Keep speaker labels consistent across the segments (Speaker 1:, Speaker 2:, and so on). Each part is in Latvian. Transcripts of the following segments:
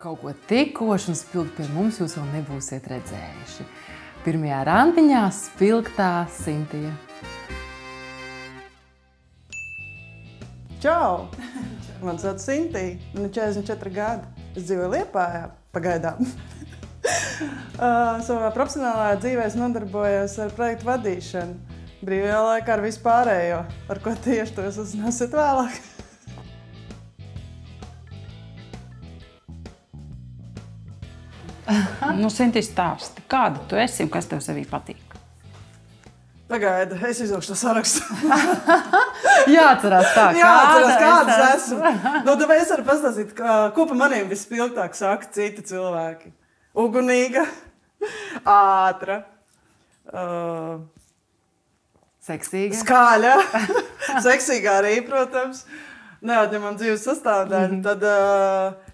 Speaker 1: kaut ko tikošu un spilgtu pie mums jūs vēl nebūsiet redzējuši. Pirmajā randiņā spilgtā Sintija.
Speaker 2: Čau! Man sauc Sintija, man ir 44 gadi. Es dzīvoju Liepājā, pagaidām. Savā profesionālajā dzīvē es nodarbojos ar projektu vadīšanu. Brīvajā laikā ar vispārējo, ar ko tieši to jūs uzzināsiet vēlāk.
Speaker 3: Sintī, stāsti, kāda tu esi un kas tev sevī patīk?
Speaker 2: Pagaida, es izvilkšu to sarakstu.
Speaker 1: Jāatcerās tā,
Speaker 2: kādas esmu. Tāpēc es varu pastāstīt, ko pa maniem vispilgtāk saka citi cilvēki. Ugunīga, ātra,
Speaker 1: seksīga,
Speaker 2: skaļa, seksīga arī, protams. Neatņemam dzīves sastāvdaļu, tad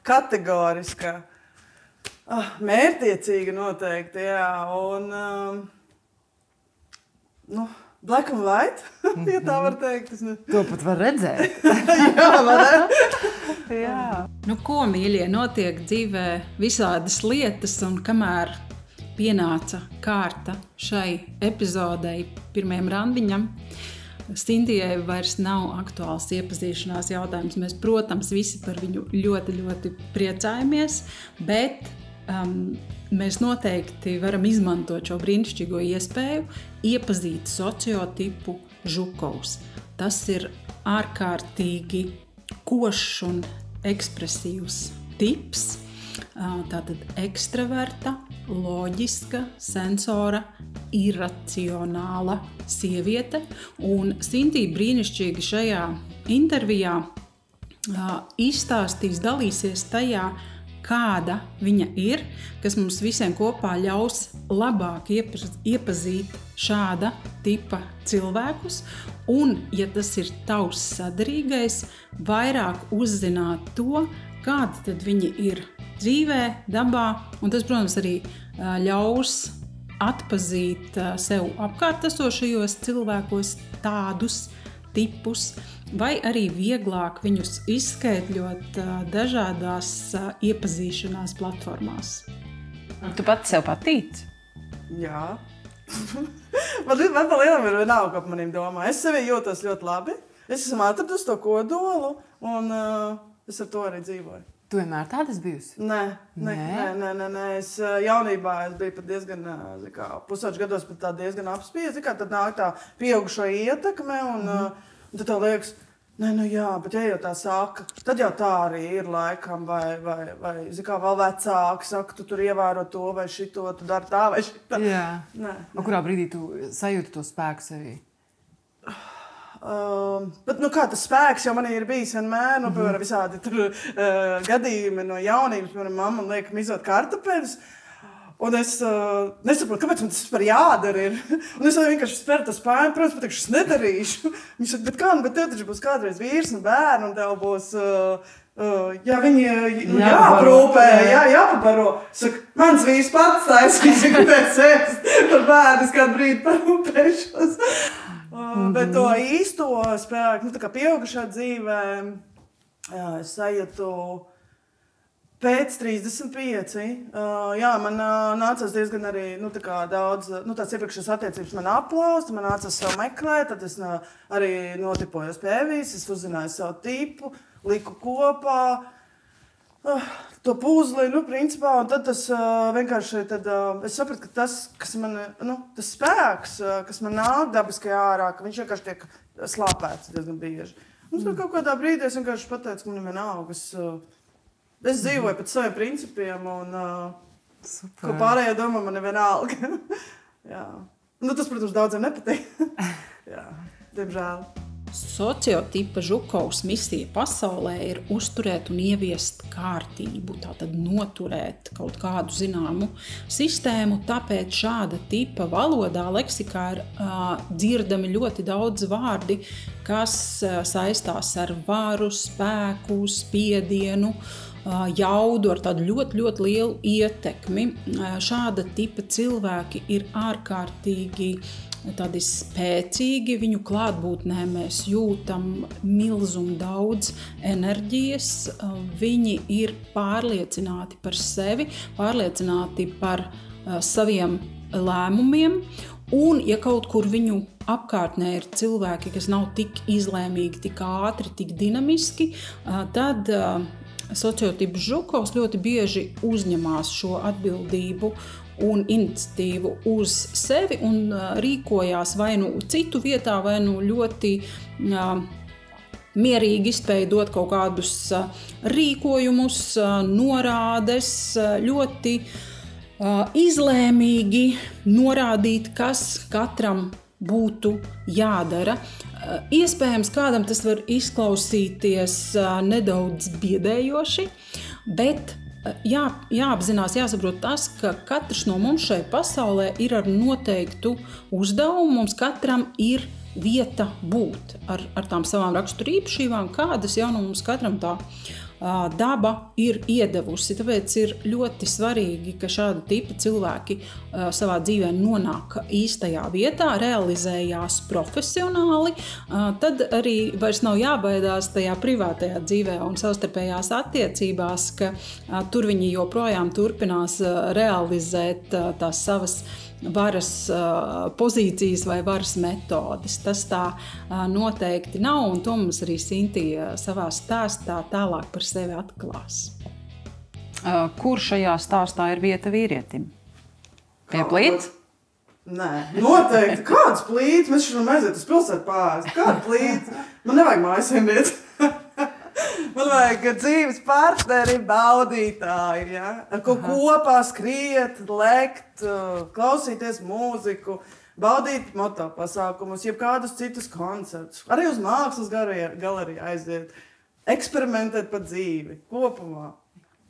Speaker 2: kategoriska, mērķtiecīga noteikti, jā, un black and white, ja tā var teikt.
Speaker 1: To pat var redzēt.
Speaker 2: Jā, var.
Speaker 1: Jā.
Speaker 3: Ko, mīļie, notiek dzīvē visādas lietas, un kamēr pienāca kārta šai epizodei pirmajam randiņam, Sintijai vairs nav aktuāls iepazīšanās jautājums. Mēs, protams, visi par viņu ļoti, ļoti priecājamies, bet mēs noteikti varam izmantot šo brīnišķīgo iespēju iepazīt sociotipu Žukovs. Tas ir ārkārtīgi košs un ekspresīvs tips, tātad ekstraverta, loģiska, sensora, iracionāla sieviete. Un Sintija brīnišķīgi šajā intervijā izstāstīs, dalīsies tajā, kāda viņa ir, kas mums visiem kopā ļaus labāk iepazīt šāda tipa cilvēkus, un, ja tas ir tavs sadarīgais, vairāk uzzināt to, kādi tad viņi ir dzīvē, dabā, un tas, protams, arī ļaus atpazīt sev apkārt esošajos cilvēkos tādus tipus, vai arī vieglāk viņus izskaidļot dažādās iepazīšanās platformās. Tu pati sev patīc?
Speaker 2: Jā. Man pa lielam ir vienalga, ko par maniem domā. Es sevi jūtos ļoti labi. Es esmu atradusi to kodolu, un es ar to arī dzīvoju.
Speaker 1: Tu vienmēr tāda esi bijusi?
Speaker 2: Nē. Es jaunībā biju pat diezgan, pusauģu gados pat tā diezgan apspiesti. Tad nāk tā pieaugušo ietekme, un tad tev liekas, jā, bet ja jau tā saka, tad jau tā arī ir laikam, vai vēl vecāki saka, tu tur ievēro to vai šito, tu dari tā vai šitā.
Speaker 1: Jā. Kurā brīdī tu sajūti to spēku sevī?
Speaker 2: Bet kā tas spēks jau manī ir bijis vienmēr, piemēram, visādi tur gadījumi no jaunības, piemēram, mamma liek mizot kartupeļus, un es nesaprotu, kāpēc man tas par jādara ir. Un es vienkārši spēru tas spēju, protams, pateikšu, es nedarīšu. Viņš saka, bet tev taču būs kādreiz vīrs un bērni, un tev būs, viņi jāprūpē, jāpabaro. Saka, mans vīrs pats taisīs, gribēs ēst par bērnu, es kādu brīdi parūpēšos. Bet to īsto spēku, tā kā pieaugušā dzīvē, es sajūtu pēc 35. Man nācās diezgan arī daudz, tās iepriekšējās attiecības man aplausta, man nācās sev meklēt, tad es arī notipojos pie Evijas, es uzzināju savu tipu, liku kopā to puzli, principā, un tad tas vienkārši, es sapratu, ka tas, kas man, tas spēks, kas man nāk dabiskajā ārā, ka viņš vienkārši tiek slāpēts diezgan bieži. Un kaut kādā brīdī es vienkārši pateicu, ka man vienalga, es dzīvoju pēc saviem principiem, un ko pārējie domā, man ir vienalga. Jā. Tas, protams, daudziem nepatīk. Jā, diemžēl.
Speaker 3: Sociotipa Žukovs misija pasaulē ir uzturēt un ieviest kārtību, tātad noturēt kaut kādu zināmu sistēmu, tāpēc šāda tipa valodā, leksikā ir dzirdami ļoti daudz vārdi, kas saistās ar varu, spēku, spiedienu, jaudu, ar tādu ļoti, ļoti lielu ietekmi. Šāda tipa cilvēki ir ārkārtīgi tādi spēcīgi, viņu klātbūtnē mēs jūtam milzumu daudz enerģijas, viņi ir pārliecināti par sevi, pārliecināti par saviem lēmumiem, un ja kaut kur viņu apkārtnē ir cilvēki, kas nav tik izlēmīgi, tik ātri, tik dinamiski, tad sociotips Žukovs ļoti bieži uzņemās šo atbildību un iniciatīvu uz sevi un rīkojās vai nu citu vietā, vai nu ļoti mierīgi izspēja dot kaut kādus rīkojumus, norādes, ļoti izlēmīgi norādīt, kas katram būtu jādara. Iespējams, kādam tas var izklausīties nedaudz biedējoši, bet jāapzinās, jāsaprot tas, ka katrs no mums šai pasaulē ir ar noteiktu uzdevumu, mums katram ir vieta būt ar tām savām raksturīpašībām, kādas jau no mums katram tā daba ir iedevusi. Tāpēc ir ļoti svarīgi, ka šāda tipa cilvēki savā dzīvē nonāk īstajā vietā, realizējās profesionāli, tad arī vairs nav jābaidās tajā privātajā dzīvē un savstarpējās attiecībās, ka tur viņi joprojām turpinās realizēt tās savas varas pozīcijas vai varas metodes. Tas tā noteikti nav, un to mums arī Sintija savā stāstā tālāk par sevi atklās.
Speaker 4: Kur šajā stāstā ir vieta vīrietim? Pie plīts?
Speaker 2: Nē, noteikti. Kāds plīts? Mēs šodien aiziet uz pilsētu pāris. Kāda plīts? Man nevajag mājasiemnieci. Man vajag dzīves partneri, baudītāji, ja? Ar ko kopā skriet, lekt, klausīties mūziku, baudīt motopasākumus, jeb kādus citus koncertus. Arī uz mākslas galeriju aiziet, eksperimentēt par dzīvi kopumā.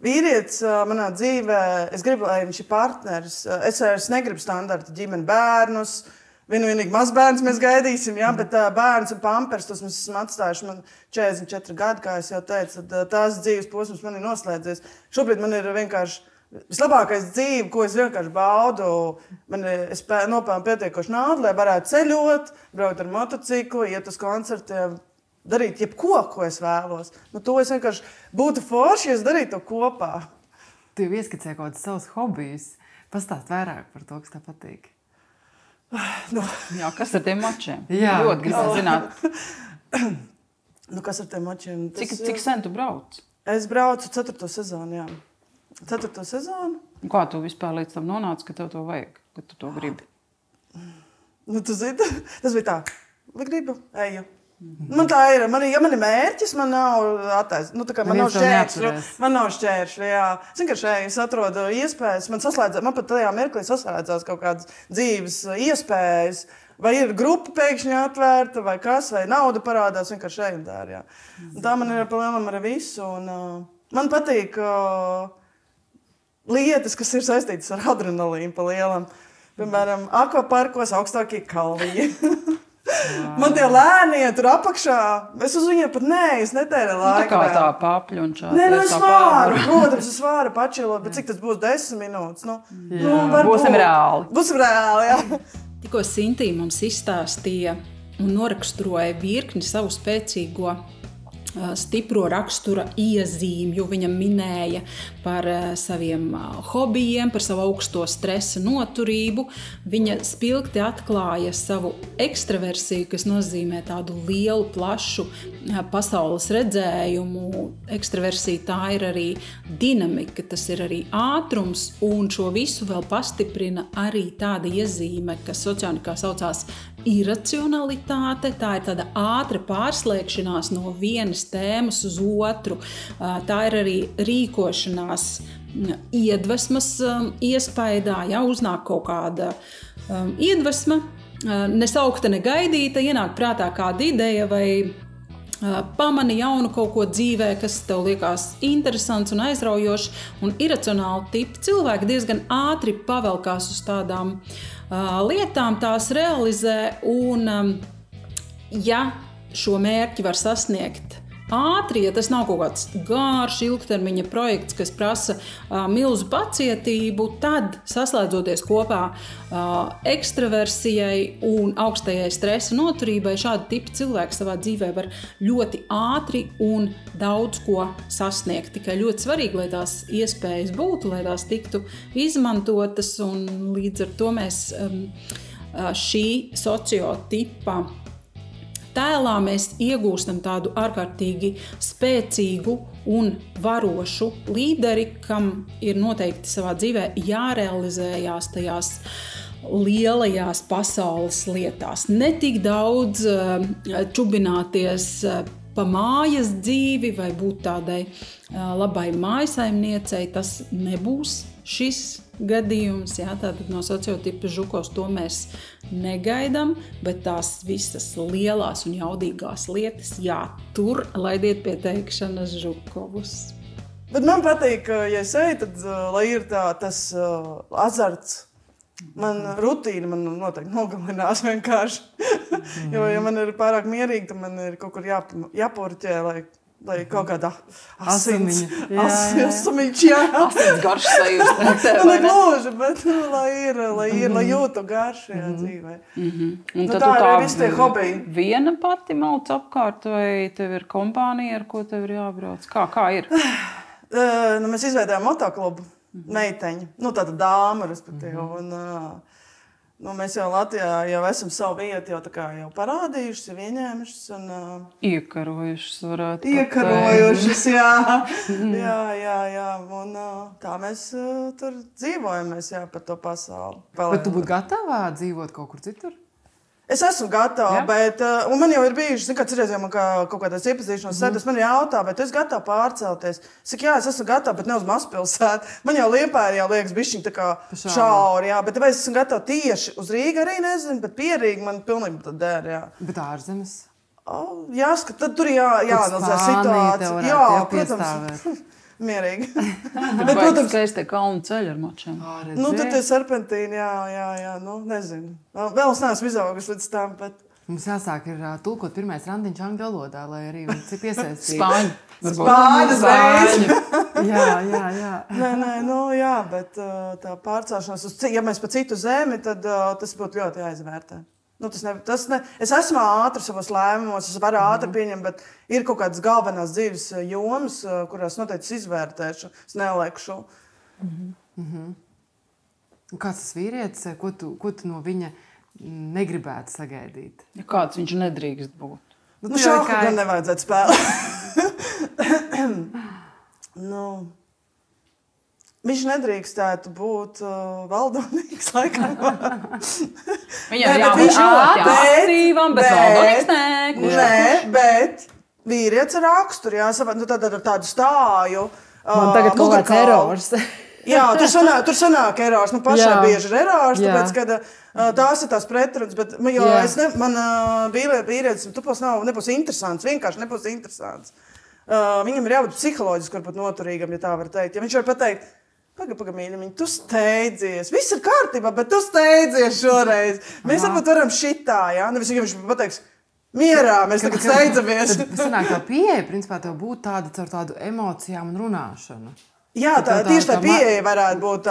Speaker 2: Vīrietis manā dzīvē, es gribu, lai viņš ir partneris. Es vairs negribu standarta ģimeni bērnus. Vienīgi mazbērns mēs gaidīsim, ja? Bet bērns un pampers, tos mēs esam atstājuši. Man 44 gadi, kā es jau teicu, tad tās dzīves posms man ir noslēdzies. Šobrīd man ir vienkārši vislabākais dzīve, ko es vienkārši baudu. Es nopelnu pietiekoši naudu, lai varētu ceļot, braukt ar motociklu, iet uz koncertiem, darīt jebko, ko es vēlos. To es vienkārši būtu forši, ja es darītu to kopā.
Speaker 1: Tu jau ieskicēji kaut kādus savus hobijus. Pastāst vairāk par to, kas tev patīk.
Speaker 4: Jā, kas ar tiem mačiem?
Speaker 1: Jā.
Speaker 4: Ļoti gribu zināt.
Speaker 2: Kas ar tiem mačiem?
Speaker 4: Cik sen tu brauc?
Speaker 2: Es braucu 4. sezonu, jā. 4. sezonu.
Speaker 4: Kā tu vispār līdz tam nonāci, ka tev to vajag, ka tu to gribi?
Speaker 2: Tu zini, tas bija tā. Vai gribu? Eju. Man tā ir. Ja man ir mērķis, man nav attaisnojums. Man nav šķēršļu. Man nav šķēršļu, jā. Zinu, ka šeit es atrodu iespējas. Man pat tajā mirklī saslēdzās kaut kādas dzīves iespējas. Vai ir grupa pēkšņi atvērta, vai kas, vai nauda parādās vienkārši šeit un tā, jā. Un tā man ir pa lielam ar visu. Un, man patīk lietas, kas ir saistītas ar adrenalīnu pa lielam. Piemēram, akvaparkos augstākie kalviji. Man tie lēnie tur apakšā, es uz viņiem pat es netēru laiku.
Speaker 4: Tā kā tā papļunčā.
Speaker 2: Nē, es vāru, protams, es vāru pačilot, bet cik tas būs 10 minūtes?
Speaker 4: Būsim reāli.
Speaker 2: Būsim reāli, jā.
Speaker 3: Tikko Sintija mums izstāstīja un noraksturoja virkni savu spēcīgo stipro rakstura iezīmju. Viņa minēja par saviem hobijiem, par savu augsto stresa noturību. Viņa spilgti atklāja savu ekstraversiju, kas nozīmē tādu lielu, plašu pasaules redzējumu. Ekstraversija tā ir arī dinamika, tas ir arī ātrums, un šo visu vēl pastiprina arī tāda iezīme, kas sociālikā saucās iracionalitāte. Tā ir tāda ātra pārslēgšanās no vienas tēmas uz otru. Tā ir arī rīkošanās iedvesmas iespaidā, ja uznāk kaut kāda iedvesma, nesaukta, negaidīta, ienāk prātā kāda ideja vai pamani jaunu kaut ko dzīvē, kas tev liekas interesants un aizraujošs, un iracionāli tipi cilvēki diezgan ātri pavelkās uz tādām lietām, tās realizē, un ja šo mērķi var sasniegt ātri, ja tas nav kaut kāds garš ilgtermiņa projekts, kas prasa milzu pacietību, tad saslēdzoties kopā ekstraversijai un augstajai stresa noturībai, šādi tipi cilvēki savā dzīvē var ļoti ātri un daudz ko sasniegt. Tikai ļoti svarīgi, lai tās iespējas būtu, lai tās tiktu izmantotas, un līdz ar to mēs šī sociotipa tēlā mēs iegūstam tādu ārkārtīgi spēcīgu un varošu līderi, kam ir noteikti savā dzīvē jārealizējās tajās lielajās pasaules lietās. Ne tik daudz čubināties pa mājas dzīvi vai būt tādai labai mājasaimniecei, tas nebūs šis gadījums, jā, tātad no sociotipa žukos to mēs negaidām, bet tās visas lielās un jaudīgās lietas, jā, tur laidiet pie teikšanas žukovus.
Speaker 2: Bet man patīk, ja es eju, tad lai ir tas azarts. Man rutīna man noteikti nogalinās vienkārši. Jo, ja man ir pārāk mierīgi, tad man ir kaut kur jāpurķē, lai kaut kādā asins jā.
Speaker 4: Asins garš sajūst.
Speaker 2: Ne gluži, bet lai jūtu garšu dzīvē.
Speaker 4: Un tad
Speaker 2: tā
Speaker 4: tu
Speaker 2: ir visi tie hobiji.
Speaker 4: Viena pati mauc apkārt, vai tev ir kompānija, ar ko tev ir jābrauc? Kā ir?
Speaker 2: Mēs izveidojām motoklubu meiteņu. Tāda dāma, respektīvi. Un mēs jau Latvijā jau esam savu vietu jau parādījušas, jau ieņēmušas.
Speaker 4: Iekarojušas, varētu
Speaker 2: Iekarojušas, jā. Un tā mēs tur dzīvojamies, par to pasauli.
Speaker 1: Bet tu būtu gatavā dzīvot kaut kur citur?
Speaker 2: Es esmu gatava, bet man jau ir bijuši, citreiz jau man kaut kādās iepazīšanās sēdes, man jautā, bet es gatavu pārcelties. Es esmu gatava, bet ne uz mazpilsētu. Man jau Liepāja jau liekas bišķiņ tā kā šauri, bet es esmu gatava tieši uz Rīgu arī nezinu, bet pie Rīga man pilnīgi tad der, jā.
Speaker 1: Bet ārzemes?
Speaker 2: Jāskat, tad tur jāanalizē situācija. Jā, protams. Mierīgi.
Speaker 4: Bet, protams, ka es te kalnu ceļu ar mačiem.
Speaker 2: Tad tie serpentīni, jā, nezinu. Vēl es neesmu izaugusi līdz tam, bet...
Speaker 1: Mums jāsāk ir tulkot pirmais randiņš angļu valodā, lai arī cik iesaistīt.
Speaker 2: Spāņu.
Speaker 1: Jā.
Speaker 2: Jā, bet tā pārcelšanās, ja mēs pa citu zemi, tad tas būtu ļoti jāizvērtē. Es esmu ātri savos lēmumos, es varu ātri pieņemt, bet ir kaut kādas galvenās dzīves jomas, kurās noteikti izvērtēšu, es nelekšu.
Speaker 1: Kāds tas vīrietis, ko tu no viņa negribētu sagaidīt?
Speaker 4: Kāds viņš nedrīkst būt?
Speaker 2: Šāku gan nevajadzētu spēlēt. Viņš nedrīkstētu būt valdonīgs, laikam.
Speaker 4: Viņam jābūt aktīvam, bet valdonīgs nē.
Speaker 2: Bet vīrietis ar raksturu, tādu stāju.
Speaker 1: Man tagad kaut kāds erors.
Speaker 2: Jā, tur sanāk erors. Man pašai bieži ir erors, tāpēc, ka tās ir tās pretrunas. Bet man vīrietis nebūs interesants, vienkārši nebūs interesants. Viņam ir jābūt psiholoģiski, varbūt noturīgam, ja tā var teikt. Ja viņš var pateikt, Paga, mīļamiņ, tu steidzies. Viss ir kārtībā, bet tu steidzies šoreiz. Mēs varbūt varam šitā, jā? Nevis viņš pateiks, mierā, mēs tagad steidzamies.
Speaker 1: Tad sanāk tā pieeja, principā, tev būtu tāda caur tādu emocijām un runāšanu.
Speaker 2: Jā, tieši tā pieeja varētu būt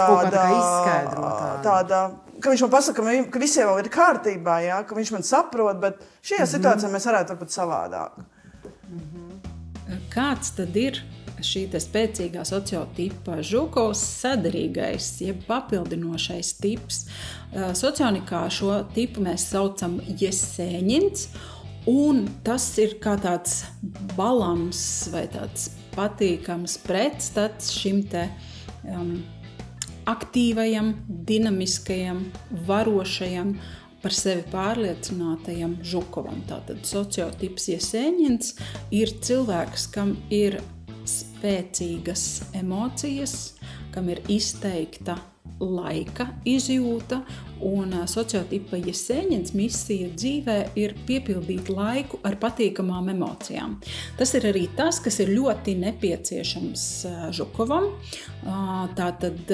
Speaker 2: tāda, ka viņš man pasaka, ka visiem vēl ir kārtībā, jā? Ka viņš man saprot, bet šajā situācijā mēs varētu varbūt savādāk.
Speaker 3: Kāds tad ir šī spēcīgā sociotipa žukovs sadarīgais, jeb papildinošais tips? Socionikā šo tipu mēs saucam jesēņins, un tas ir kā tāds balans vai tāds patīkams pretstats šim te aktīvajam, dinamiskajam, varošajam, par sevi pārliecinātajam žukovam. Tātad sociotips jesēņins ir cilvēks, kam ir spēcīgas emocijas, kam ir izteikta laika izjūta, un sociotipa jesēņins misija dzīvē ir piepildīt laiku ar patīkamām emocijām. Tas ir arī tas, kas ir ļoti nepieciešams žukovam. Tātad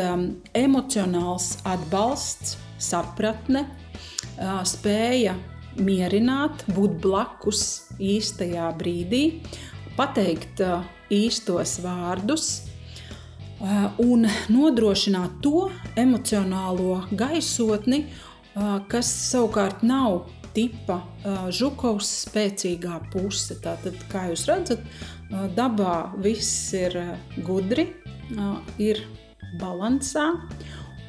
Speaker 3: emocionāls atbalsts, sapratne, spēja mierināt, būt blakus īstajā brīdī, pateikt īstos vārdus un nodrošināt to emocionālo gaisotni, kas savukārt nav tipa Žukovs spēcīgā puse. Tātad, kā jūs redzat, dabā viss ir gudri, ir balansā,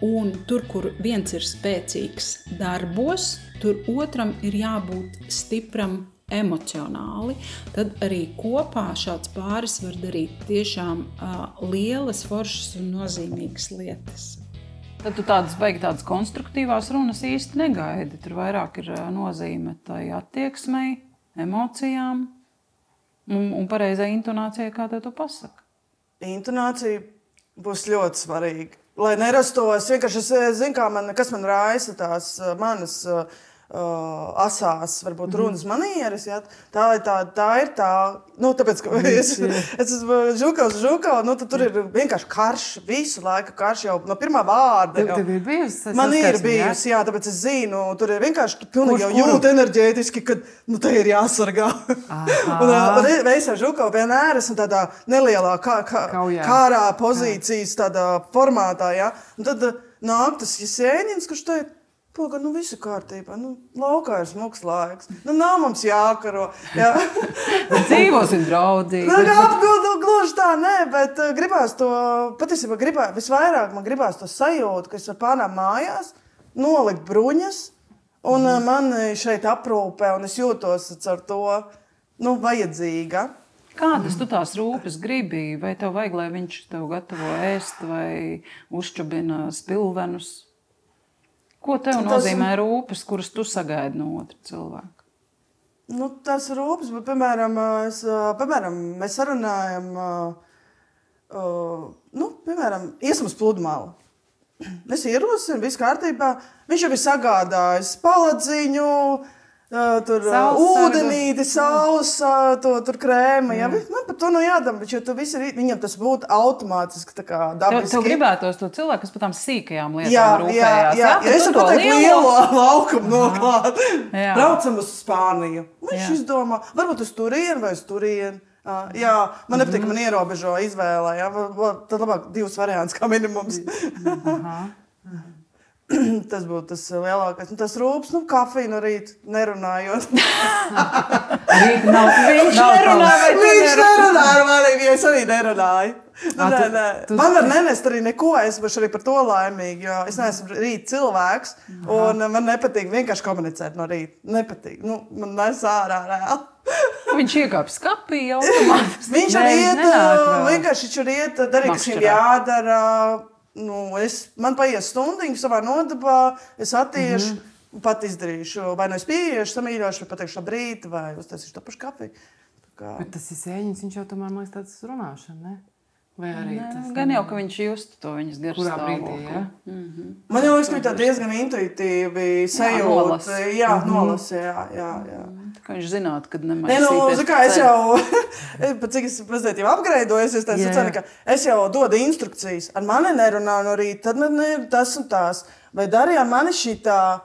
Speaker 3: un tur, kur viens ir spēcīgs darbos, tur otram ir jābūt stipram emocionāli, tad arī kopā šāds pāris var darīt tiešām lielas, foršas un nozīmīgas lietas.
Speaker 4: Tad tu tādas konstruktīvās runas īsti negaidi. Tur vairāk ir nozīme tai attieksmei, emocijām un pareizai intonācijai, kā tev to pasaka.
Speaker 2: Intonācija būs ļoti svarīga. Lai nerastos, vienkārši es zinu, kas man raisa tās manas asās, varbūt runas manieres, ja? Tā ir tā, nu, tāpēc, ka es esmu Žukovs, tad tur ir vienkārši karš, visu laiku karš jau no pirmā vārda.
Speaker 1: Tev ir bijusi?
Speaker 2: Man ir bijusi, jā, tāpēc es zinu, tur ir vienkārši, tu pilnīgi jau jūt enerģētiski, ka, nu, te ir jāsargā. Un es ar Žukovu vienmēr esmu tādā nelielā kārā pozīcijas tādā formātā, ja? Un tad nāk tas Jesēņins, kurš teikt, Poga, nu visu kārtībā, nu laukā ir smuks laiks, nu nav mums jākaro. Jā.
Speaker 4: Dzīvosim draudzīgi.
Speaker 2: Gluži tā, nē, bet gribās to, patiesībā visvairāk man gribās to sajūtu, ka es varu pārnām mājās, nolikt bruņas, un man šeit aprūpē, un es jūtos ar to, nu, vajadzīga.
Speaker 4: Kādas tu tās rūpes gribi? Vai tev vajag, lai viņš tev gatavo ēst vai uzčubina spilvenus? Ko tev nozīmē rūpes, kuras tu sagaidi no otra cilvēka?
Speaker 2: Nu, tas rūpes, bet, piemēram, mēs sarunājam, iesim uz pludmali. Es ierosinu, viss kārtībā. Viņš jau ir sagādājis paladziņu, tur ūdenīti, saules, tur krēma. Ja? Man par to nav jādama, bet tu visi, viņam tas būtu automātiski tā kā dabiski.
Speaker 4: Tev gribētos to cilvēku, kas par tām sīkajām lietām rūpējās.
Speaker 2: Jā. Es varu pateikt lielo laukumu noklāt. Braucam uz Spāniju. Viņš izdomā, varbūt uz turienu vai uz turienu. Jā, man nepatīk, man ierobežo izvēlē. Jā. Tad labāk 2 variants kā minimums. Tas būtu tas lielākais. Tas rūpes, kafiju no rīta nerunājot.
Speaker 4: Rīta nav. Viņš
Speaker 2: nerunāja ar maniem, ja es arī nerunāju. Man var nenest arī neko, es būšu arī par to laimīgi, jo es neesmu rīt cilvēks, un man nepatīk vienkārši komunicēt no rīta. Nepatīk. Man nes ārā reāli.
Speaker 4: Viņš iekāp skapī automātiski.
Speaker 2: Viņš arī iet, darīt, kas viņam jādara. Man paies stundiņu savā nodabā, es attiešu, pat izdarīšu, vai es pieiešu, samīļošu, vai pateikšu labrīt, vai uztaisīšu to pašu kafiju.
Speaker 1: Bet tas Jesēņins, viņš jau tomēr, man liekas, tāds runāšana, ne? Vai arī tas?
Speaker 4: Gan jau, ka viņš justu to viņas garstāvokli.
Speaker 1: Ja?
Speaker 2: Man jau liekas, ka tā diezgan intuitīvi sajūt. Nolasi, jā.
Speaker 4: Ka viņš zinātu, kad nemaisīties.
Speaker 2: Es jau, pat cik es mazliet jau apgreidojusies, es jau dodu instrukcijas. Ar mani nerunā no rīta, tad man ir tas un tās. Vai darīja mani šitā?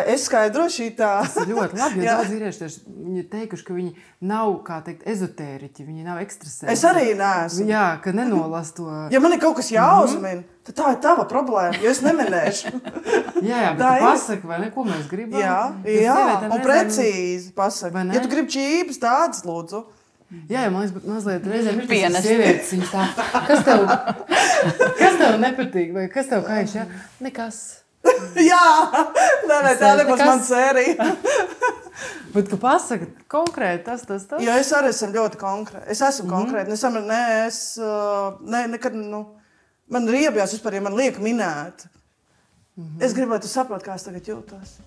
Speaker 2: Es skaidroju šitā.
Speaker 1: Tas ir ļoti labi, jo daudz vīrieši viņi ir teikuši, ka viņi nav, kā teikt, ezotēriķi, viņi nav ekstrasenti.
Speaker 2: Es arī neesmu.
Speaker 1: Jā, ka nenolas to.
Speaker 2: Ja man ir kaut kas jāuzmin, tad tā ir tava problēma, jo es neminēšu.
Speaker 1: Jā, bet tu pasaki, vai ne, ko mēs gribam?
Speaker 2: Jā, un precīzi pasaki. Ja tu gribi čības, tādas lūdzu.
Speaker 1: Jā, man liekas, mazliet reizēm ir tas sievietes, viņas tā, kas tev nepatīk, vai kas tev kaiš, jā? Nekas.
Speaker 2: Jā, tā nebūs man sērija.
Speaker 1: Bet, ka pasaka konkrēti tas.
Speaker 2: Jo es arī esmu ļoti konkrēti. Es esmu konkrēti. Nekad, man riebjās vispār, ja man liek minēt. Es gribētu saprast, kā es tagad jūtos.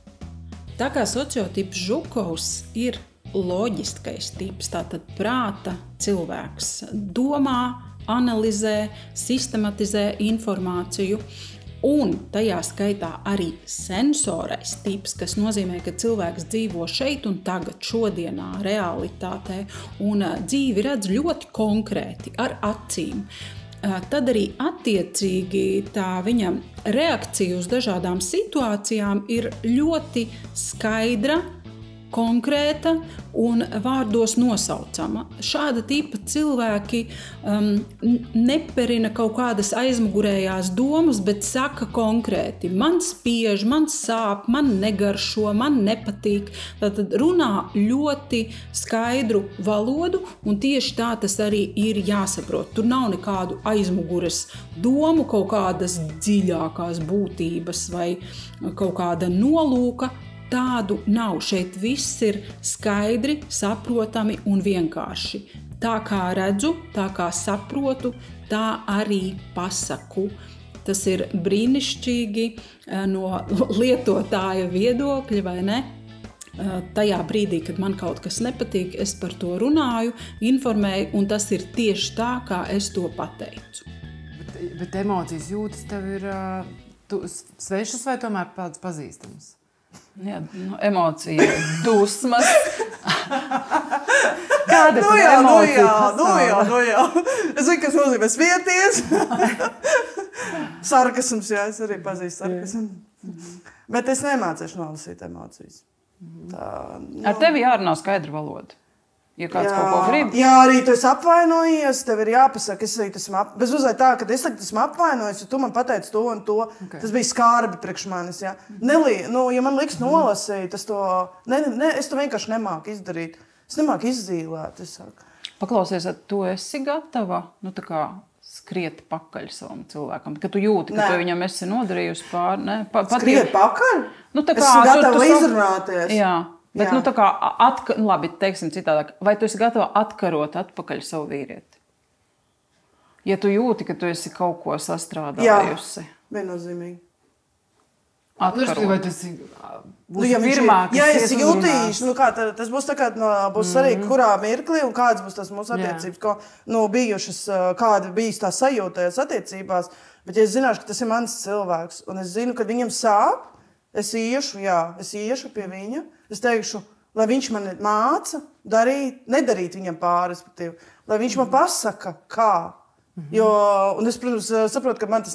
Speaker 3: Tā kā sociotips Žukovs ir loģiskais tips, tātad prāta cilvēks domā, analizē, sistematizē informāciju. Un tajā skaitā arī sensorais tips, kas nozīmē, ka cilvēks dzīvo šeit un tagad, šodienā, realitātē, un dzīvi redz ļoti konkrēti, ar acīm. Tad arī attiecīgi tā viņa reakcija uz dažādām situācijām ir ļoti skaidra konkrēta un vārdos nosaucama. Šāda tipa cilvēki neperina kaut kādas aizmugurējās domas, bet saka konkrēti. Man spiež, man sāp, man negaršo, man nepatīk. Tātad runā ļoti skaidru valodu, un tieši tā tas arī ir jāsaprot. Tur nav nekādu aizmuguras domu, kaut kādas dziļākās būtības vai kaut kāda nolūka. Tādu nav. Šeit viss ir skaidri, saprotami un vienkārši. Tā kā redzu, tā kā saprotu, tā arī pasaku. Tas ir brīnišķīgi no lietotāja viedokļa, vai ne? Tajā brīdī, kad man kaut kas nepatīk, es par to runāju, informēju, un tas ir tieši tā, kā es to pateicu.
Speaker 1: Bet emocijas jūtas tev ir svešas vai tomēr kādas pazīstamas?
Speaker 4: Jā, emocija, dusmas.
Speaker 1: Kāda
Speaker 2: Nu jā. Es zinu, kas nozīmē svieties. Sarkasms, jā, es arī pazīstu sarkasmu. Bet es nemācīšu nolasīt emocijas.
Speaker 4: Ar tevi jārunā skaidra valoda. Ja kāds kaut ko grib.
Speaker 2: Jā, arī tu esi apvainojies, tev ir jāpasaka, es arī esmu apvainojies. Bet uzvai tā, ka es tagad esmu apvainojies, ja tu man pateici to un to, tas bija skarbi priekš manis, jā. Ja man liks nolasīt, es to vienkārši nemāku izdarīt. Es nemāku izzīlēt, es saku.
Speaker 4: Paklausies, tu esi gatava, tā kā skriet pakaļ savam cilvēkam, ka tu jūti, ka tu viņam esi nodarījusi pār, ne?
Speaker 2: Skriet pakaļ?
Speaker 4: Tā kā,
Speaker 2: es esmu gatava izrunāties.
Speaker 4: Jā. Bet, tā kā, labi, teiksim citādāk, vai tu esi gatava atkarot atpakaļ savu vīrieti? Ja tu jūti, ka tu esi kaut ko sastrādājusi.
Speaker 2: Jā, viennozīmīgi.
Speaker 4: Atkarot.
Speaker 1: Vai tas ir
Speaker 2: pirmā, ja es jūtīšu, tas būs tā kā, būs arī kurā mirklī un kādas būs tās mūsu attiecības, bijušas, kāda bijis tā sajūtajās attiecībās, bet ja es zināšu, ka tas ir mans cilvēks, un es zinu, ka viņam sāp, es iešu pie viņa, es teikšu, lai viņš man māca nedarīt viņam pāri, respektīvi, lai viņš man pasaka, kā. Un es, protams, saprotu, ka man tas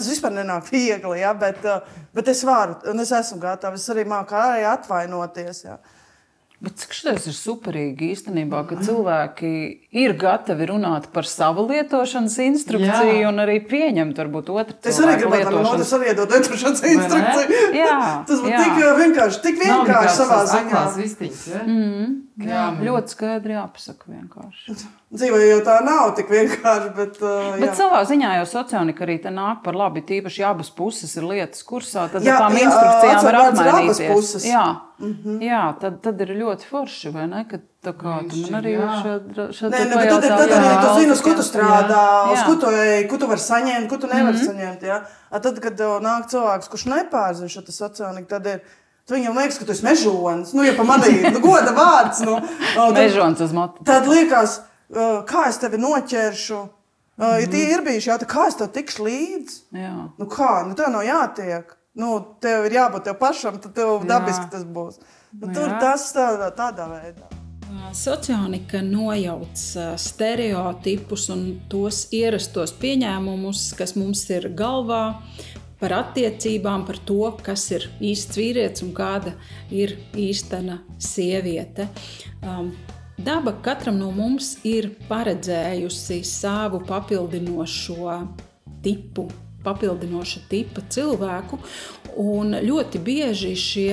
Speaker 2: vispār nenāk viegli, ja, bet es varu, un es esmu gatava, es arī māku atvainoties. Ja.
Speaker 4: Bet cik šitais ir superīgi īstenībā, ka cilvēki ir gatavi runāt par savu lietošanas instrukciju un arī pieņemt varbūt otru cilvēku lietošanas.
Speaker 2: Es arī gribētu, lai man otrs arī iedod lietošanas instrukciju. Tas būtu tik vienkārši savā ziņā.
Speaker 1: Vistiņas, ja?
Speaker 4: Jā, ļoti skaidri jāpasaka vienkārši.
Speaker 2: Dzīvē jau tā nav tik vienkārši, bet
Speaker 4: savā ziņā jau sociālika arī te nāk par labi, tīpaši abas puses ir lietas kursā, tad tām instrukcijām var apmainīties. Jā, tad ir ļoti forši, vai ne? Kad tā kā tu man arī šeit
Speaker 2: pajautā. Tad arī tu zini, uz ko tu strādā, uz ko tu vari saņemt, ko tu nevari saņemt. Ja? Tad, kad nāk cilvēks, kurš nepārzina šo sociāliku, tad viņam liekas, ka tu esi mežonis. Ja pa manī, goda vārds.
Speaker 4: Mežonis uz matu.
Speaker 2: Tad liekas, kā es tevi noķeršu. Ja tie ir bijuši jautā, kā es tev tikšu līdzi? Tev nav jātiek. Tev ir jābūt tev pašam, tad tev dabiski tas būs. Tur tas tādā veidā.
Speaker 3: Sociānika nojauc stereotipus un tos ierastos pieņēmumus, kas mums ir galvā par attiecībām, par to, kas ir īsts vīrietis un kāda ir īstena sieviete. Daba katram no mums ir paredzējusi savu papildinošo tipa cilvēku, un ļoti bieži šie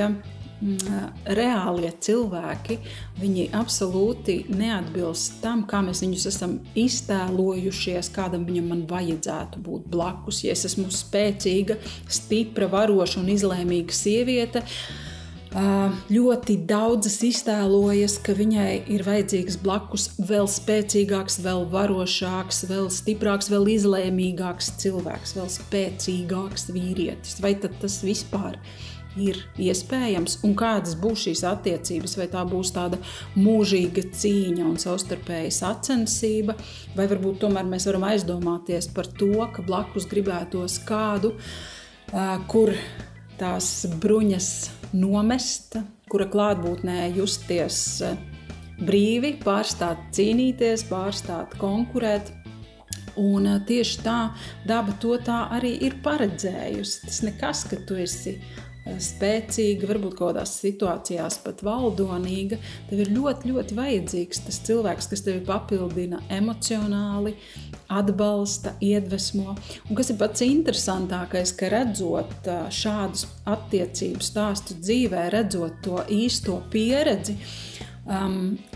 Speaker 3: reālie cilvēki, viņi absolūti neatbilst tam, kā mēs viņus esam iztēlojušies, kādam viņam man vajadzētu būt blakus. Ja es esmu spēcīga, stipra, varoša un izlēmīga sieviete, ļoti daudzas iztēlojas, ka viņai ir vajadzīgs blakus vēl spēcīgāks, vēl varošāks, vēl stiprāks, vēl izlēmīgāks cilvēks, vēl spēcīgāks vīrietis. Vai tad tas vispār ir iespējams, un kādas būs šīs attiecības, vai tā būs tāda mūžīga cīņa un savstarpēja sacensība, vai varbūt tomēr mēs varam aizdomāties par to, ka blakus gribētos kādu, kur tās bruņas nomest, kura klātbūtnē justies brīvi, pārstāt cīnīties, pārstāt konkurēt. Un tieši tā daba to tā arī ir paredzējusi. Tas nekas, ka tu esi spēcīga, varbūt kaut kādās situācijās pat valdonīga, tev ir ļoti, ļoti vajadzīgs tas cilvēks, kas tevi papildina emocionāli, atbalsta, iedvesmo. Un kas ir pats interesantākais, ka redzot šādus attiecību stāstu dzīvē, redzot to īsto pieredzi,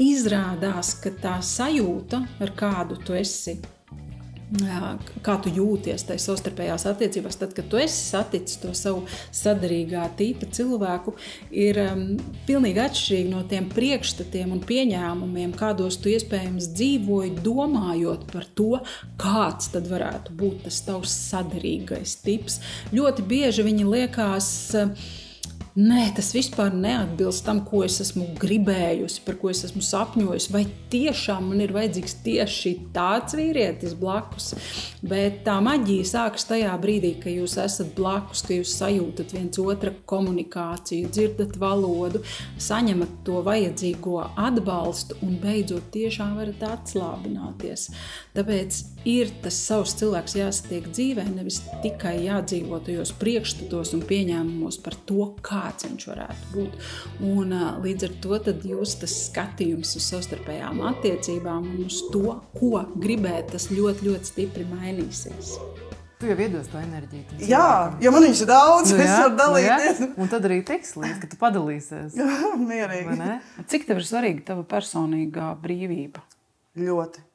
Speaker 3: izrādās, ka tā sajūta, ar kādu tu esi, kā tu jūties tajā savstarpējās attiecībās, tad, kad tu esi saticis to savu sadarīgā tipa cilvēku, ir pilnīgi atšķirīgi no tiem priekšstatiem un pieņēmumiem, kādos tu iespējams dzīvoji, domājot par to, kāds tad varētu būt tas tavs sadarīgais tips. Ļoti bieži viņi liekas, nē, tas vispār neatbilst tam, ko es esmu gribējusi, par ko es esmu sapņojusi, vai tiešām man ir vajadzīgs tieši tāds vīrietis blakus. Bet tā maģija sākas tajā brīdī, ka jūs esat blakus, ka jūs sajūtat viens otra komunikāciju, dzirdat valodu, saņemat to vajadzīgo atbalstu un beidzot tiešām varat atslābināties. Tāpēc ir tas savs cilvēks jāsatiek dzīvē, nevis tikai jādzīvo tajos priekšstatos un pieņēmumos par to, kāds viņš varētu būt. Un līdz ar to tad jūs tas skatījums uz savstarpējām attiecībām un uz to, ko gribēt, tas ļoti, ļoti stipri mainīsies.
Speaker 1: Tu jau iedos to enerģiju.
Speaker 2: Jā, jo man viņš ir daudz, es varu dalīties.
Speaker 1: Un tad arī tiks līdz, ka tu padalīsies.
Speaker 2: Mierīgi.
Speaker 4: Cik tev ir svarīga tava personīgā brīvība?
Speaker 2: Ļoti.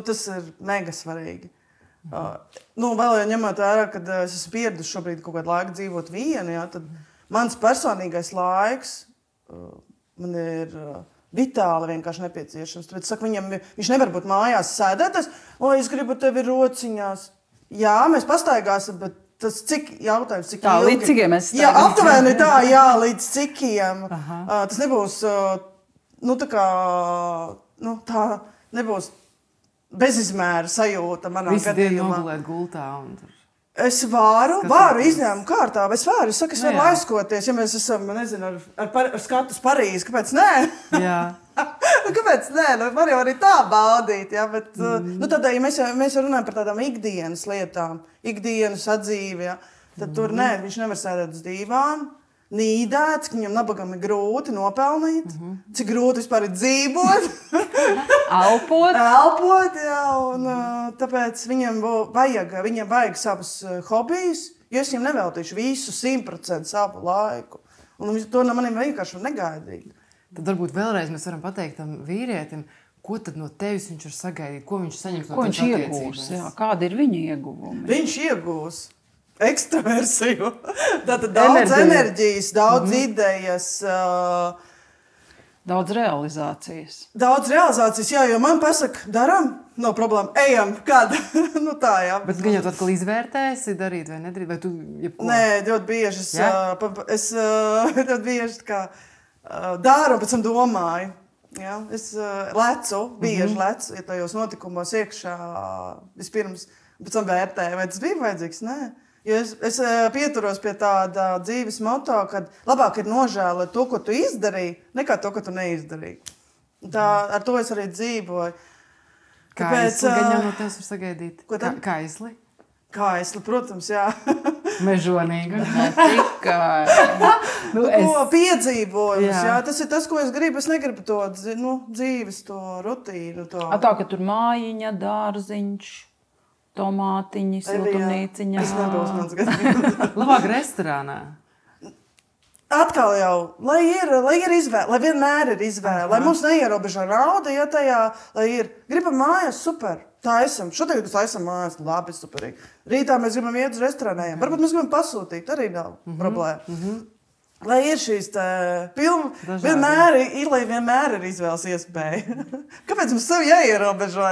Speaker 2: Tas ir mega svarīgi. Vēl jau ņemot vērā, kad es esmu pieradusi šobrīd kaut kādu laiku dzīvot vienu, tad mans personīgais laiks man ir vitāli vienkārši nepieciešams. Tāpēc saku, viņš nevar būt mājās sēdēties, es gribu tevi rociņās. Jā, mēs pastaigāsim, bet tas jautājums, cik
Speaker 4: tā,
Speaker 2: ilgi.
Speaker 4: Līdz cikiem mēs
Speaker 2: staigāsim? Jā, aptuveni tā, līdz cikiem. Tas nebūs, tā nebūs bezizmēra sajūta manā gadījumā.
Speaker 1: Visu dienu nogulēt gultā un tur.
Speaker 2: Es varu izņēmumu kārtā, es varu laiskoties, ja mēs esam, nezinu, ar skatu uz Parīzi, kāpēc nē?
Speaker 1: Jā.
Speaker 2: Kāpēc nē? Var jau arī tā baudīt, ja, bet, tad, ja mēs runājam par tādām ikdienas lietām, ikdienas sadzīvi, ja, tad tur nē, viņš nevar sēdēt uz dīvānu, nīdēts, ka viņam nabagam ir grūti nopelnīt, cik grūti vispār ir dzīvot. Elpot, jā, un tāpēc viņam vajag savus hobijus, jo es viņam neveltīšu visu 100% savu laiku. Un to no manim vienkārši negaidīt.
Speaker 1: Tad varbūt vēlreiz mēs varam pateikt tam vīrietim, ko tad no tevis viņš var sagaidīt, ko viņš saņems no tevis attiecībās.
Speaker 4: Jā, kādi ir viņa ieguvumi?
Speaker 2: Viņš iegūs ekstraversiju. Tātad daudz enerģijas, daudz idejas.
Speaker 4: Daudz realizācijas.
Speaker 2: Daudz realizācijas, jā, jo man pasaka, daram, nav problēma, ejam, kad? Tā, jā.
Speaker 1: Bet gan jau tu atkal izvērtēsi darīt vai nedarīt, vai tu jebko?
Speaker 2: Nē, ļoti bieži es ļoti bieži daru, pēc tam domāju. Ja? Es lecu, bieži lecu, ja tajos notikumos iekšā vispirms, pēc tam vērtēju, vai tas bija vajadzīgs? Nē. Jo es pieturos pie tāda dzīves moto, ka labāk ir nožēlot to, ko tu izdarīji, nekā to, ko tu neizdarīji. Ar to es arī dzīvoju.
Speaker 1: Kāisli gan jau no tevis var sagaidīt? Kāisli?
Speaker 2: Kāisli, protams, jā.
Speaker 1: Mežonīga.
Speaker 2: Piedzīvojums, jā. Tas ir tas, ko es gribu. Es negribu to dzīves, to rutīnu.
Speaker 4: Tā, ka tur mājiņa, dārziņš, tomātiņi, siltumnīciņā.
Speaker 2: Es nebūs mans gadījums.
Speaker 1: Labāk restorānā.
Speaker 2: Atkal jau, lai ir izvēle, lai vienmēr ir izvēle, lai mums neierobežo nauda, ja tajā, lai ir. Gribam mājās, super, tā esam. Šodien, kad esam mājās, labi, superīgi. Rītā mēs gribam iet uz restorāniem. Varbūt mēs gribam pasūtīt, arī nav problēma. Lai ir šīs vienmēr ir izvēles iespēja. Kāpēc mums sev jāierobežo?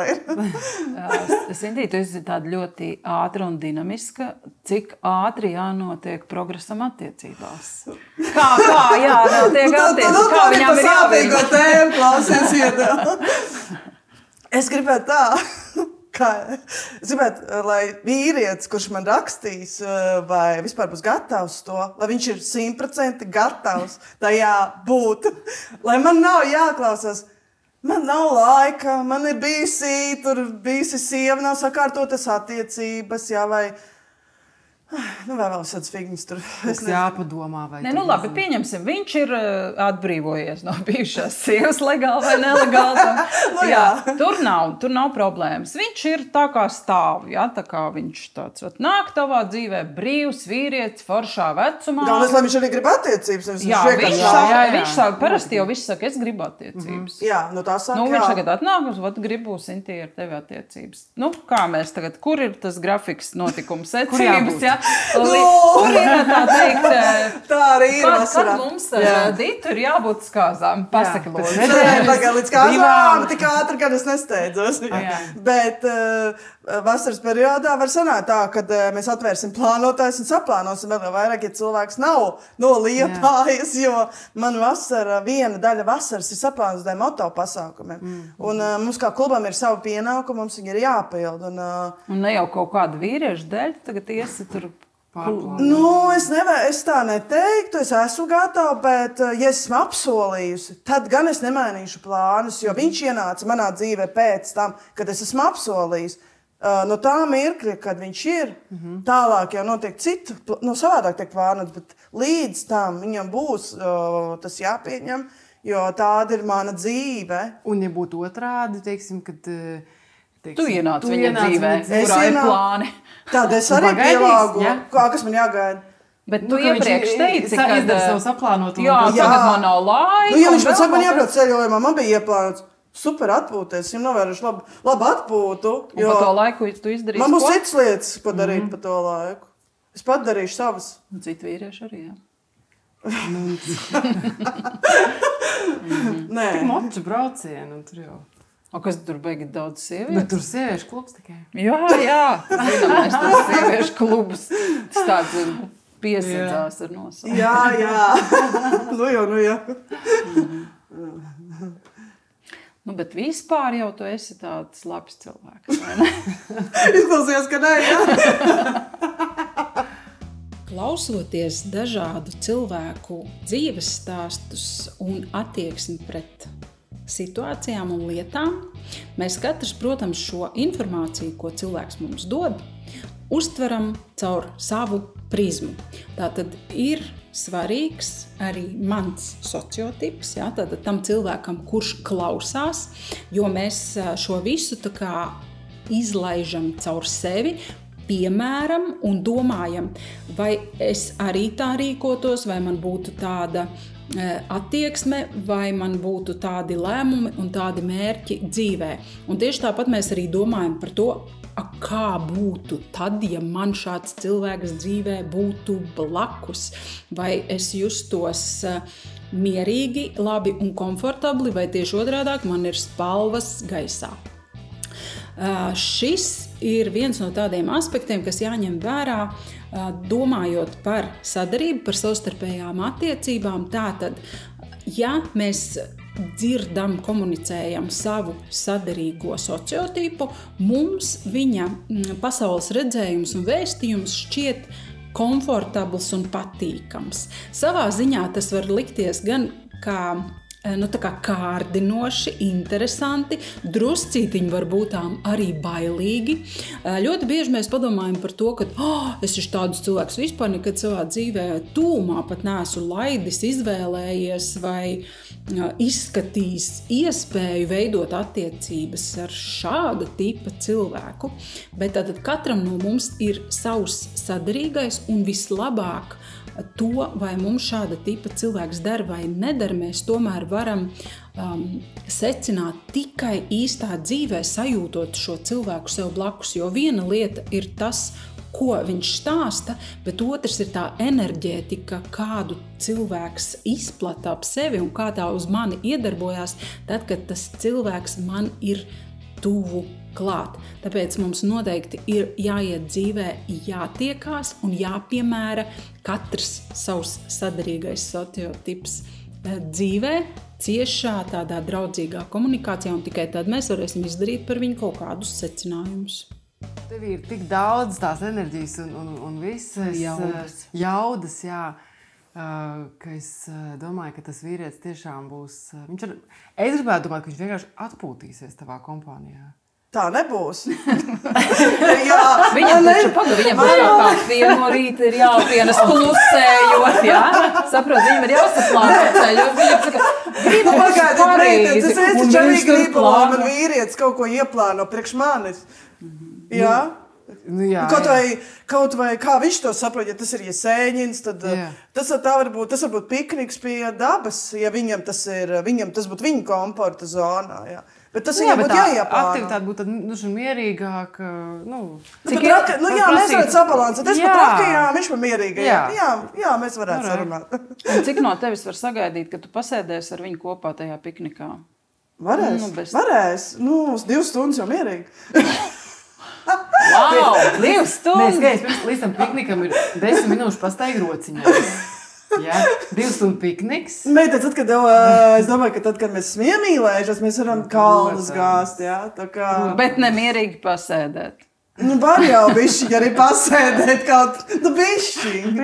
Speaker 4: Sintī, tu esi tāda ļoti ātra un dinamiska. Cik ātri jānotiek progresam attiecībās? Kā jānotiek attiecībās? Kā viņām ir jāvirgo?
Speaker 2: Tēmu klausies iedēl. Es gribētu tā. Es gribētu, lai vīrietis, kurš man rakstīs, vai vispār būs gatavs to, lai viņš ir 100% gatavs tajā būt. Lai man nav jāklausās, man nav laika, man ir bijusi sieva, nav sakārtotas attiecības, jā, vai Vai vēl kāds fignis tur.
Speaker 1: Tas jāpadomā, vai
Speaker 4: Nē, labi, pieņemsim, viņš ir atbrīvojies no bijušās sievas legāli vai nelegāli. Tur nav problēmas. Viņš ir tā kā stāv, tā kā viņš tāds nāk tavā dzīvē, brīvs vīrietis, foršā vecumā.
Speaker 2: Galvenais, lai viņš arī grib attiecības.
Speaker 4: Viņš saka, parasti jau viss saka, es gribu attiecības.
Speaker 2: Jā, tā saka,
Speaker 4: viņš tagad atnāk, gribu Sintīja ar tevi attiecības. Kā mēs tagad, kur ir tas grafiks notikums secības, Kur ir tā teikt?
Speaker 2: Tā arī ir
Speaker 4: vasarā. Kad mums Dita ir jābūt uz kāzām? Pasaki, lūdzu.
Speaker 2: Līdz kāzām, tik ātri, kad es nesteidzos. Bet vasaras periodā var sanākt tā, kad mēs atvērsim plānotājs un saplānosim vēl vairāk, ja cilvēks nav no Liepājas, jo man viena daļa vasaras ir saplānos dēļ moto pasākumiem. Un mums kā klubam ir savu pienākumu, mums viņi ir jāpild.
Speaker 4: Un ne jau kaut kādu vīriešu dēļ, tagad iesi tur.
Speaker 2: Es tā neteiktu, es esmu gatava, bet, ja esmu apsolījusi, tad gan es nemainīšu plānus, jo viņš ienāca manā dzīvē pēc tam, kad es esmu apsolījis. No tā mirkļa, kad viņš ir, tālāk jau notiek citu, savādāk tiek plānots, bet līdz tam viņam būs tas jāpieņem, jo tāda ir mana dzīve.
Speaker 1: Un ja būtu otrādi, teiksim, kad...
Speaker 4: Tu ienāc viņa dzīvē, kurā ir plāni.
Speaker 2: Tad es arī pielāgu. Kas man jāgaida?
Speaker 4: Bet tu iepriekš teici,
Speaker 1: ka izdara savu saplānotu.
Speaker 4: Tagad man nav laika.
Speaker 2: Ja viņš pēc saka, man jābrauc ceļojumā, man bija ieplānots super atpūties, viņam novēruši labu atpūtu.
Speaker 4: Un pa to laiku tu izdarīsi
Speaker 2: man būs citas lietas padarīt pa to laiku. Es pat darīšu savas.
Speaker 4: Un citu vīriešu arī, jā.
Speaker 2: Nē.
Speaker 1: Tik moču braucienu, un tur jau.
Speaker 4: O, kas tur beigi daudz sievietes?
Speaker 1: Bet tur sieviešu klubs tikai.
Speaker 4: Jā. Zinām, mēs tur sieviešu klubus. Tas tāds piesadzās ar nosaukumu.
Speaker 2: Jā. Nu jā.
Speaker 4: Bet vispār jau tu esi tāds labs cilvēks, vai ne?
Speaker 2: Izklausījās, ka nē, jā.
Speaker 3: Klausoties dažādu cilvēku dzīves stāstus un attieksmi pret situācijām un lietām, mēs katrs, protams, šo informāciju, ko cilvēks mums dod, uztveram caur savu prizmu. Tātad ir svarīgs arī mans sociotips, tātad tam cilvēkam, kurš klausās, jo mēs šo visu tā kā izlaižam caur sevi, piemēram un domājam, vai es arī tā rīkotos, vai man būtu tāda attieksme, vai man būtu tādi lēmumi un tādi mērķi dzīvē. Un tieši tāpat mēs arī domājam par to, kā būtu tad, ja man šāds cilvēks dzīvē būtu blakus, vai es justos mierīgi, labi un komfortabli, vai tieši otrādāk man ir spalvas gaisā. Šis ir viens no tādiem aspektiem, kas jāņem vērā, domājot par sadarību, par savstarpējām attiecībām. Tātad, ja mēs dzirdam, komunicējam savu sadarīgo sociotipu, mums viņa pasaules redzējums un vēstījums šķiet komfortabls un patīkams. Savā ziņā tas var likties gan kā kārdinoši, interesanti, druscītiņi varbūt arī bailīgi. Ļoti bieži mēs padomājam par to, ka es esmu tādus cilvēkus vispār nekad savā dzīvē tūmā pat neesmu laidis, izvēlējies vai izskatījis iespēju veidot attiecības ar šāda tipa cilvēku. Bet tātad katram no mums ir savs sadarīgais un vislabāk to, vai mums šāda tipa cilvēks der vai neder, mēs tomēr varam secināt tikai īstā dzīvē, sajūtot šo cilvēku sev blakus, jo viena lieta ir tas, ko viņš stāsta, bet otrs ir tā enerģētika, kādu cilvēks izplata ap sevi un kā tā uz mani iedarbojās, tad, kad tas cilvēks man ir tuvu klāt. Tāpēc mums noteikti ir jāiet dzīvē, jātiekās un jāpiemēra katrs savs sadarīgais sociotips dzīvē, ciešā, tādā draudzīgā komunikācijā, un tikai tad mēs varēsim izdarīt par viņu kaut kādus secinājumus.
Speaker 1: Tev ir tik daudz tās enerģijas un visas jaudas, ka es domāju, ka tas vīrietis tiešām būs... Es gribētu domāt, ka viņš vienkārši atpūtīsies tavā kompānijā.
Speaker 2: tā nebūs.
Speaker 4: Viņam kafija no rīta ir jāpienes klusējot, jā? Saprot, viņam ir jāsaplāno ceļu. Viņam saka, gribu
Speaker 2: pagaidiet, es taču arī gribu, lai man vīrietis kaut ko ieplāno priekš manis. Jā? Kaut vai kā viņš to saprot, ja tas ir Jesēņins, tad tas var būt pikniks pie dabas, ja viņam tas būtu viņa komforta zonā, jā. Bet tas viņam būtu jāieplāno.
Speaker 1: Aktivitāte būtu mierīgāka.
Speaker 2: Mēs varētu sabalansēt. Es pat rakajām, viņš pat mierīgajām. Jā, mēs varētu sarunāt.
Speaker 4: Un cik no tevis var sagaidīt, ka tu pasēdēsi ar viņu kopā tajā piknikā?
Speaker 2: Varēs. 2 stundas jau mierīgi.
Speaker 4: Wow, 2 stundas!
Speaker 1: Līdz tam piknikam ir 10 minūšu pastaigi rociņā. Jā, 2 stundu pikniks.
Speaker 2: Es domāju, ka tad, kad mēs esam iemīlējušies, mēs varam kalnus gāzt. Jā,
Speaker 4: bet nemierīgi pasēdēt.
Speaker 2: Var jau bišķiņ arī pasēdēt kaut bišķiņ.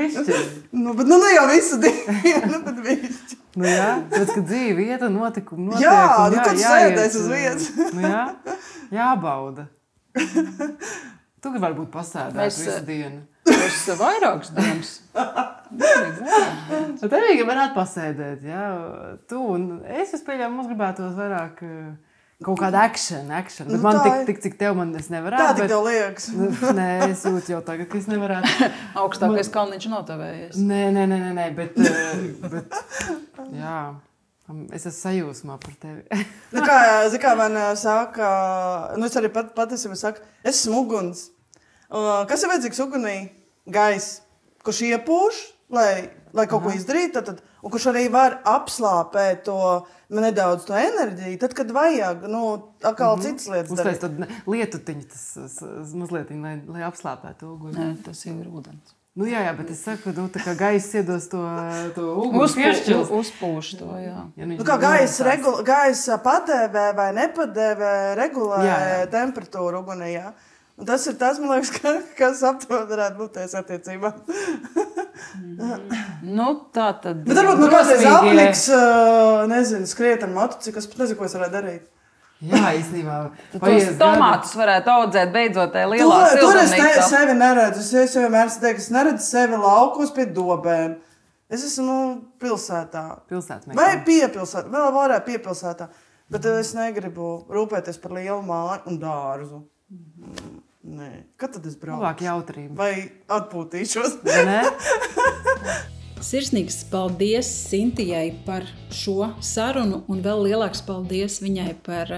Speaker 2: Bet ne jau visu dienu, bet bišķiņ.
Speaker 1: Tāpēc, ka dzīve iet un notikumi notiek.
Speaker 2: Jā, kad sēdēs uz vietas.
Speaker 1: Jābauda. Tu varbūt pasēdēt visu dienu.
Speaker 4: Es vairākas dienas.
Speaker 1: Tev varētu pasēdēt, jā. Tu un es pieļauju, mums gribētos vairāk kaut kāda action. Bet man tik, cik tev es nevarētu.
Speaker 2: Tā tik tev liekas.
Speaker 1: Nē, es jūtu jau tagad, ka es nevarētu.
Speaker 4: Augstākais kalniņš nav tavējies.
Speaker 1: Nē, bet jā. Es esmu sajūsmā par tevi.
Speaker 2: Kā man saka, es arī patiesībā saku, es esmu uguns. Kas ir vajadzīgs ugunī? Gaiss, kurš iepūš, lai kaut ko izdarītu, un kurš arī var apslāpēt nedaudz to enerģiju, tad, kad vajag, atkal citas lietas darīt.
Speaker 1: Uztais tad lietutiņi, tas mazliet, lai apslāpētu uguni.
Speaker 4: Nē, tas jau ir ūdens.
Speaker 1: Jā, bet es saku, tā kā gaiss iedos to uguni piešķils.
Speaker 4: Uzpūš to, jā.
Speaker 2: Kā gaiss padēvē vai nepadēvē regulē temperatūru ugunī, jā. Un tas ir tas, man liekas, kas aptuveni varētu būt tās attiecībā.
Speaker 4: Tā tad...
Speaker 2: Bet varbūt kādreiz apniks, skriet ar motociklu, es pat nezinu, ko es varētu darīt.
Speaker 1: Jā, īstenībā.
Speaker 4: Tos tomātus varētu audzēt beidzot tajā lielā siltumnīcā.
Speaker 2: Tur es sevi neredzu. Es vienmēr teiktu, es neredzu sevi laukos pie dobēm. Es esmu pilsētā. Vai piepilsētā. Vēl varētu piepilsētā. Bet es negribu rūpēties par lielu māju un dārzu. Nē. Kad tad es braucu?
Speaker 1: Labāk jautrība.
Speaker 2: Vai atpūtīšos?
Speaker 1: Nē?
Speaker 3: Sirsnīgs paldies Sintijai par šo sarunu un vēl lielāks paldies viņai par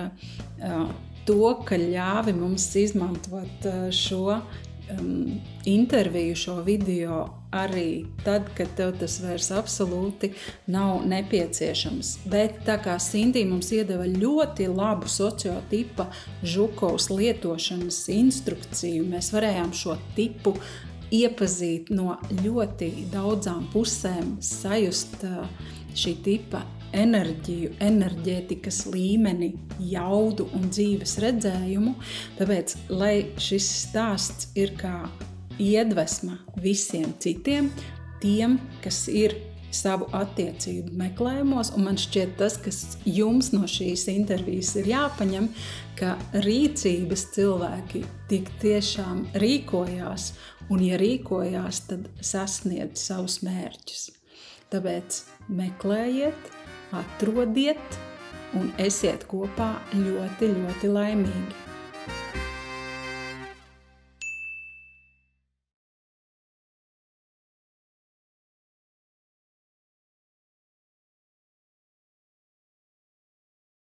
Speaker 3: to, ka ļāvi mums izmantot šo interviju, šo video arī tad, kad tev tas vairs absolūti nav nepieciešams. Bet tā kā Sintija mums iedeva ļoti labu sociotipa Žukovs lietošanas instrukciju, mēs varējām šo tipu iepazīt no ļoti daudzām pusēm, sajust šī tipa enerģiju, enerģētikas līmeni, jaudu un dzīves redzējumu. Tāpēc, lai šis stāsts ir kā iedvesma visiem citiem, tiem, kas ir savu attiecību meklējumos, un man šķiet tas, kas jums no šīs intervijas ir jāpaņem, ka rīcības cilvēki tik tiešām rīkojās, un ja rīkojās, tad sasniedz savus mērķus. Tāpēc meklējiet, atrodiet un esiet kopā ļoti, ļoti laimīgi.